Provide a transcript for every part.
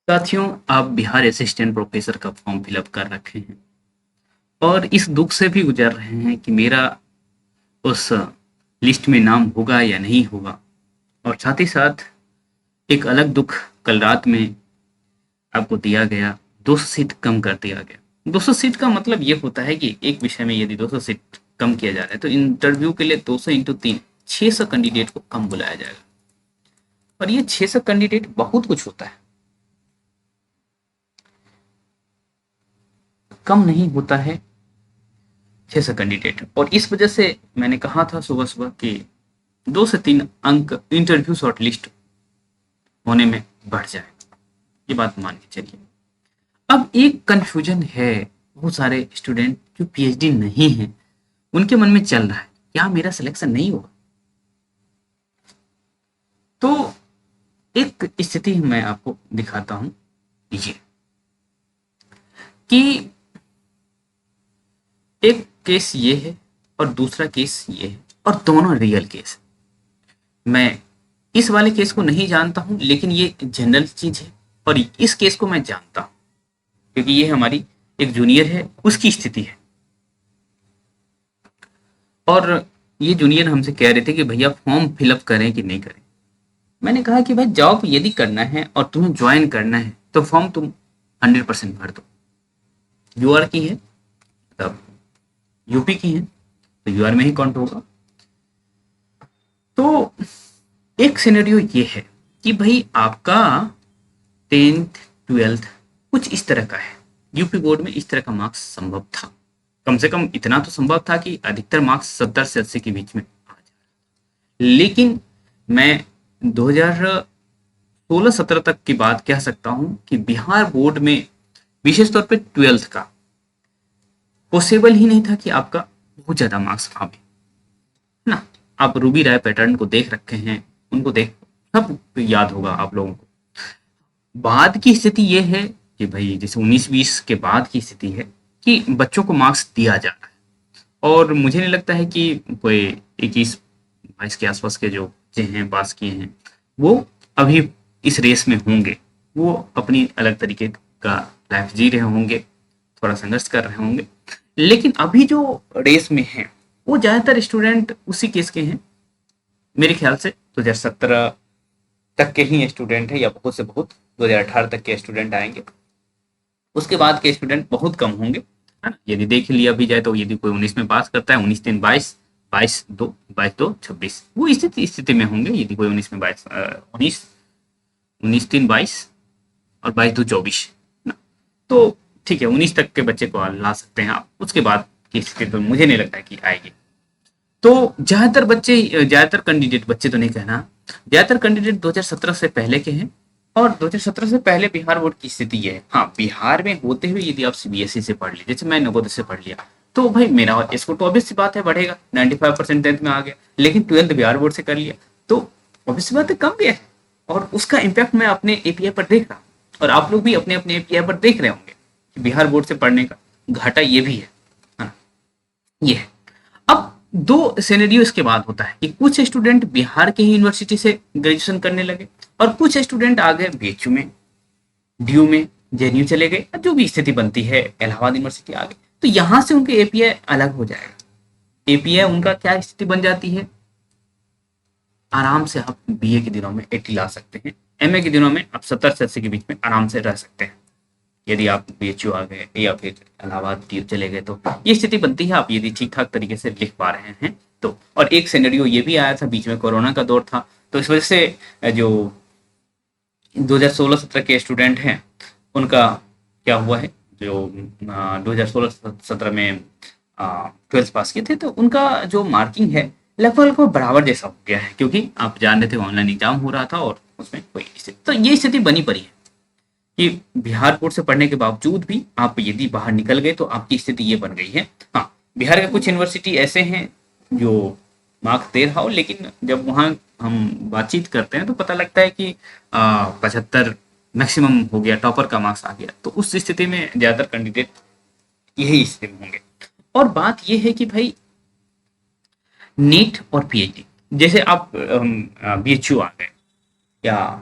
साथियों, आप Bihar assistant professor का फॉर्म फिलअप कर रखे हैं और इस दुख से भी गुजर रहे हैं कि मेरा उस लिस्ट में नाम होगा या नहीं होगा। और साथ ही साथ एक अलग दुख कल रात में आपको दिया गया, 200 सीट कम कर दिया गया। 200 सीट का मतलब ये होता है कि एक विषय में यदि 200 सीट कम किया जा रहा है तो इंटरव्यू के लिए 200 इंटू 3 600 कैंडिडेट को कम बुलाया जाएगा। और ये 600 कैंडिडेट बहुत कुछ होता है, कम नहीं होता है 600 कैंडिडेट। और इस वजह से मैंने कहा था सुबह सुबह कि 2 से 3 अंक इंटरव्यू शॉर्ट लिस्ट होने में बढ़ जाए। ये बात मान के चलिए। अब एक कंफ्यूजन है, बहुत सारे स्टूडेंट जो पीएचडी नहीं है उनके मन में चल रहा है, क्या मेरा सिलेक्शन नहीं होगा? तो एक स्थिति मैं आपको दिखाता हूं ये कि एक केस ये है और दूसरा केस ये है और दोनों रियल केस। मैं इस वाले केस को नहीं जानता हूं लेकिन ये जनरल चीज है और इस केस को मैं जानता हूं क्योंकि ये हमारी एक जूनियर है, उसकी स्थिति है। और ये जूनियर हमसे कह रहे थे कि भैया फॉर्म फिलअप करें कि नहीं करें। मैंने कहा कि भाई जॉब यदि करना है और तुम्हें ज्वाइन करना है तो फॉर्म तुम 100% भर दो। यूआर की है, तब यूपी की है तो यूआर में ही काउंट होगा। तो एक सिनेरियो ये है कि भाई आपका 10th 12th कुछ इस तरह का है, यूपी बोर्ड में इस तरह का मार्क्स संभव था, कम से कम इतना तो संभव था कि अधिकतर मार्क्स 70 से 80 के बीच में आ जाए। लेकिन मैं 2016-17 तक की बात कह सकता हूं कि बिहार बोर्ड में विशेष तौर पे 12th का पॉसिबल ही नहीं था कि आपका बहुत ज्यादा मार्क्स आवे ना। आप रूबी राय पैटर्न को देख रखे हैं, उनको देख सब याद होगा आप लोगों को। बाद की स्थिति ये है कि भाई जैसे 19-20 के बाद की स्थिति है कि बच्चों को मार्क्स दिया जा रहा है और मुझे नहीं लगता है कि कोई 21-22 के आसपास के जो बच्चे हैं पास किए हैं वो अभी इस रेस में होंगे। वो अपनी अलग तरीके का लाइफ जी रहे होंगे, थोड़ा संघर्ष कर रहे होंगे। लेकिन अभी जो रेस में है वो ज्यादातर स्टूडेंट उसी केस के हैं। मेरे ख्याल से 2017 तक के ही स्टूडेंट है या बहुत से बहुत 2018 तक के स्टूडेंट आएंगे। उसके बाद के स्टूडेंट बहुत कम होंगे, है ना। यदि देख लिया भी जाए तो यदि कोई 19 में पास करता है, 19-3-22, 22-2 22-2 26, वो स्थिति में होंगे। यदि कोई 19 में 22 19-3-22 और 22-2 24, ना, तो ठीक है 19 तक के बच्चे को ला सकते हैं आप। उसके बाद की स्थिति तो मुझे नहीं लगता है कि आएगी। तो ज्यादातर कैंडिडेट, बच्चे तो नहीं कहना, ज्यादातर कैंडिडेट 2017 से पहले के हैं। और 2017 से पहले बिहार बोर्ड की स्थिति ये है, हाँ बिहार में होते हुए यदि आप सीबीएसई से पढ़ लीजिए, जैसे मैं नवोदय से पढ़ लिया, तो भाई मेरा इसको तो ऑब्वियस सी बात है बढ़ेगा, 95% 10th में आ गया। लेकिन 12th बिहार बोर्ड से कर लिया तो ऑब्वियस सी बात है कम गया है। और उसका इम्पैक्ट मैं अपने एपीआई पर देख रहा हूँ और आप लोग भी अपने अपने एपीआई पर देख रहे होंगे कि बिहार बोर्ड से पढ़ने का घाटा ये भी है ना। ये है। अब दो सिनेरियो इसके बाद होता है कि कुछ स्टूडेंट बिहार के ही यूनिवर्सिटी से ग्रेजुएशन करने लगे और कुछ स्टूडेंट आ गए बीएचयू में, डीयू में, जेएनयू चले गए, जो भी स्थिति बनती है, इलाहाबाद यूनिवर्सिटी आ गई। तो यहां से उनके एपीआई अलग हो जाएगा। एपीआई उनका क्या स्थिति बन जाती है, आराम से आप बीए के दिनों में 80 ला सकते हैं, एमए के दिनों में आप 70 से 80 के बीच में आराम से रह सकते हैं यदि आप बीएचयू आ गए या फिर इलाहाबाद चले गए। तो ये स्थिति बनती है आप यदि ठीक ठाक तरीके से लिख पा रहे हैं तो। और एक सिनेरियो ये भी आया था, बीच में कोरोना का दौर था, तो इस वजह से जो 2016-17 के स्टूडेंट हैं उनका क्या हुआ है, जो 2016-17 में 12th पास किए थे तो उनका जो मार्किंग है लगभग लगभग बराबर जैसा हो गया है, क्योंकि आप जान रहे थे ऑनलाइन एग्जाम हो रहा था और उसमें कोई स्थिति, तो ये स्थिति बनी पड़ी है कि बिहार बोर्ड से पढ़ने के बावजूद भी आप यदि बाहर निकल गए तो आपकी स्थिति ये बन गई है। हाँ, बिहार के कुछ यूनिवर्सिटी ऐसे हैं जो मार्क्स दे रहा हो, लेकिन जब वहाँ हम बातचीत करते हैं तो पता लगता है कि 75 मैक्सिमम हो गया, टॉपर का मार्क्स आ गया। तो उस स्थिति में ज्यादातर कैंडिडेट यही स्थिति में होंगे। और बात यह है कि भाई नीट और पीएचडी, जैसे आप बीएचयू आ गए या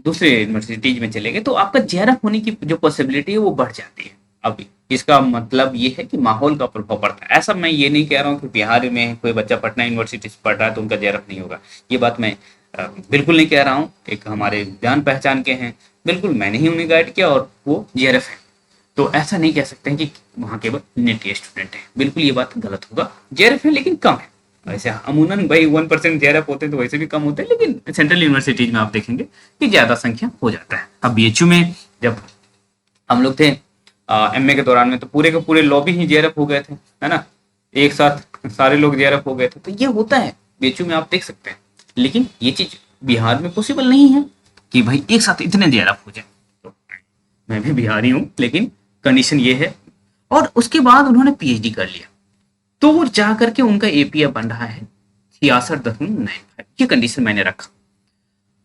दूसरे यूनिवर्सिटीज में चले गए तो आपका जेआरएफ होने की जो पॉसिबिलिटी है वो बढ़ जाती है। अब इसका मतलब ये है कि माहौल का प्रभाव पड़ता है। ऐसा मैं ये नहीं कह रहा हूँ कि बिहार में कोई बच्चा पटना यूनिवर्सिटी से पढ़ रहा है तो उनका जेआरएफ नहीं होगा। ये बात मैं बिल्कुल नहीं कह रहा हूँ। एक हमारे जान पहचान के हैं, बिल्कुल मैंने ही उन्हें गाइड किया और वो जेआरएफ है। तो ऐसा नहीं कह सकते हैं कि वहाँ केवल नेट के स्टूडेंट हैं, बिल्कुल ये बात गलत होगा। जेआरएफ है लेकिन कम है। वैसे अमूमन भाई 1% जेआरएफ होते हैं तो वैसे भी कम होते हैं, लेकिन सेंट्रल यूनिवर्सिटीज में आप देखेंगे कि ज्यादा संख्या हो जाता है। अब बीएचयू में जब हम लोग थे एमए के दौरान में तो पूरे के पूरे लॉबी ही जेआरएफ हो गए थे, है ना, एक साथ सारे लोग जेआरएफ हो गए थे। तो ये होता है बीएचयू में, आप देख सकते हैं। लेकिन ये चीज बिहार में पॉसिबल नहीं है कि भाई एक साथ इतने जेआरएफ हो जाए। तो मैं भी बिहारी हूँ, लेकिन कंडीशन ये है। और उसके बाद उन्होंने पीएचडी कर लिया तो वो जा करके उनका एपीआई बन रहा है 66.95। ये कंडीशन मैंने रखा।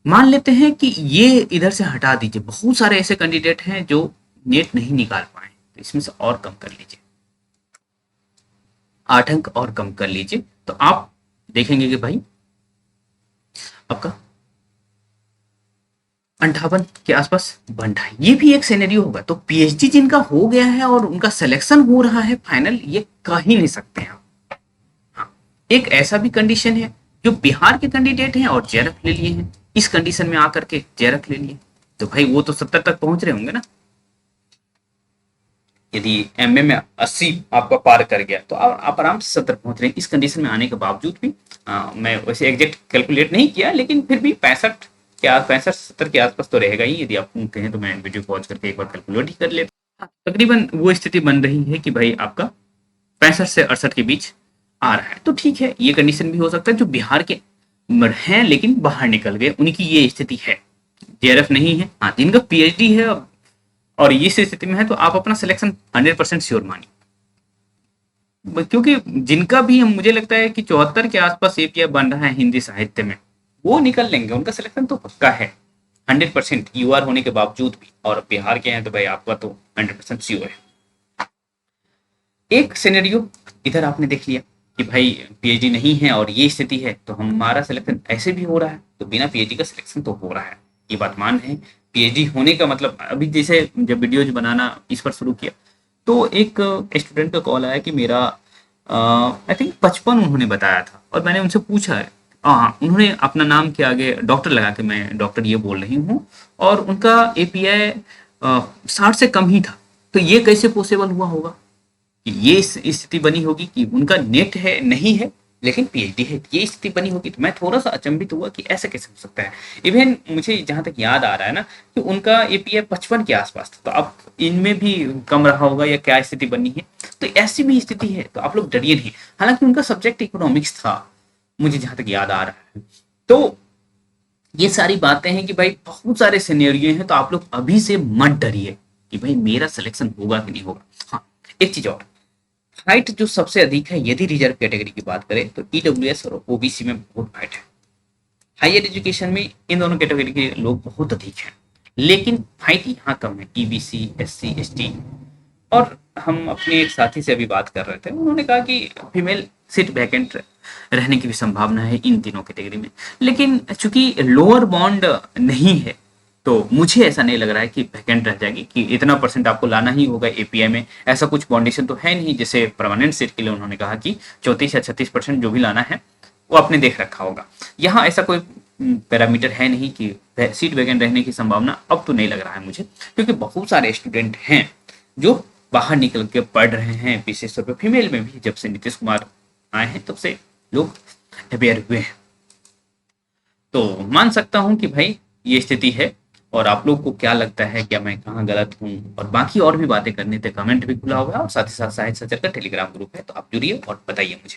मान लेते हैं कि ये इधर से हटा दीजिए, बहुत सारे ऐसे कैंडिडेट हैं जो नेट नहीं निकाल पाए, तो इसमें से और कम कर लीजिए, 8 अंक और कम कर लीजिए, तो आप देखेंगे कि भाई आपका 58 के आसपास बन रहा है। ये भी एक सिनेरियो होगा। तो पीएचडी जिनका हो गया है और उनका सिलेक्शन हो रहा है फाइनल, ये कह ही नहीं सकते हैं आप। हाँ, एक ऐसा भी कंडीशन है जो बिहार के कैंडिडेट हैं और जेआरएफ ले लिए हैं, इस कंडीशन में आकर के जेआरएफ ले लिए, तो भाई वो तो 70 तक पहुंच रहे होंगे ना। यदि एमए में 80 आपका पार कर गया तो आप आराम से 70 पहुंच रहे हैं। इस कंडीशन में आने के बावजूद भी मैं वैसे एग्जैक्ट कैलकुलेट नहीं किया, लेकिन फिर भी 65-70 के आसपास तो रहेगा ही। यदि आप कहें तो मैं वीडियो पॉज करके एक बार कैलकुलेट ही कर लेता। तकरीबन वो स्थिति बन रही है कि भाई आपका 65 से 68 के बीच आ रहा है। तो ठीक है, ये कंडीशन भी हो सकता है। जो बिहार के हैं लेकिन बाहर निकल गए, उनकी ये स्थिति है, जेआरएफ नहीं है। हाँ, जिनका पीएचडी है और इस स्थिति में है तो आप अपना सिलेक्शन 100% श्योर मानिए, क्योंकि जिनका भी मुझे लगता है कि 74 के आसपास एपीआई बन रहा है हिंदी साहित्य में, वो निकल लेंगे, उनका सिलेक्शन तो पक्का है 100% यूआर होने के बावजूद भी। और बिहार के हैं तो भाई आपका तो 100% श्योर है। एक सिनेरियो इधर आपने देख लिया कि भाई पीएचडी नहीं है और ये स्थिति है, तो हमारा सिलेक्शन ऐसे भी हो रहा है, तो बिना पीएचडी का सिलेक्शन तो हो रहा है, ये बात मान है। पीएचडी होने का मतलब, अभी जैसे जब वीडियोज बनाना इस पर शुरू किया तो एक स्टूडेंट का कॉल आया कि मेरा आई थिंक 55 उन्होंने बताया था, और मैंने उनसे पूछा है, हाँ, उन्होंने अपना नाम के आगे डॉक्टर लगा के, मैं डॉक्टर ये बोल रही हूँ, और उनका एपीआई 60 से कम ही था। तो ये कैसे पॉसिबल हुआ होगा कि ये स्थिति बनी होगी कि उनका नेट है नहीं है लेकिन पीएचडी है, ये स्थिति बनी होगी। तो मैं थोड़ा सा अचंभित हुआ कि ऐसे कैसे हो सकता है। इवन मुझे जहां तक याद आ रहा है ना कि उनका एपीआई 55 के आसपास था, तो अब इनमें भी कम रहा होगा या क्या स्थिति बनी है। तो ऐसी भी स्थिति है, तो आप लोग डरिए नहीं। हालांकि उनका सब्जेक्ट इकोनॉमिक्स था, मुझे जहां तक याद आ रहा है। तो ये सारी बातें हैं कि भाई बहुत सारे सिनेरियो हैं, तो आप लोग अभी से मत डरिए कि भाई मेरा सिलेक्शन होगा कि नहीं होगा। हाँ, एक चीज और, हाइट जो सबसे अधिक है यदि रिजर्व कैटेगरी की बात करें तो ईडब्ल्यूएस और ओबीसी में बहुत हाइट है। हायर एजुकेशन में इन दोनों कैटेगरी के लोग बहुत अधिक हैं, लेकिन हाइट यहाँ कम है, ईबीसी, एससी, एसटी। और हम अपने एक साथी से अभी बात कर रहे थे, उन्होंने कहा कि फीमेल सीट वैकेंट रहने की भी संभावना है इन तीनों कैटेगरी में, लेकिन चूंकि लोअर बॉन्ड नहीं है तो मुझे ऐसा नहीं लग रहा है कि वैकेंट रह जाएगी, कि इतना परसेंट आपको लाना ही होगा एपीआई में। ऐसा कुछ बाउंडेशन तो है नहीं, जैसे परमानेंट सीट के लिए उन्होंने कहा कि 34 या 36% जो भी लाना है वो आपने देख रखा होगा। यहाँ ऐसा कोई पैरामीटर है नहीं कि सीट वैकेंट रहने की संभावना अब तो नहीं लग रहा है मुझे, क्योंकि बहुत सारे स्टूडेंट हैं जो बाहर निकल के पढ़ रहे हैं। विशेष तौर पर फीमेल में भी जब से नीतीश कुमार आए हैं तब से लोग अवेयर हुए हैं। तो मान सकता हूं कि भाई ये स्थिति है। और आप लोग को क्या लगता है, क्या मैं कहाँ गलत हूँ, और बाकी और भी बातें करने थे, कमेंट भी खुला हुआ है, और साथ ही साथ साहित्य सचर का टेलीग्राम ग्रुप है, तो आप जुड़िए और बताइए मुझे।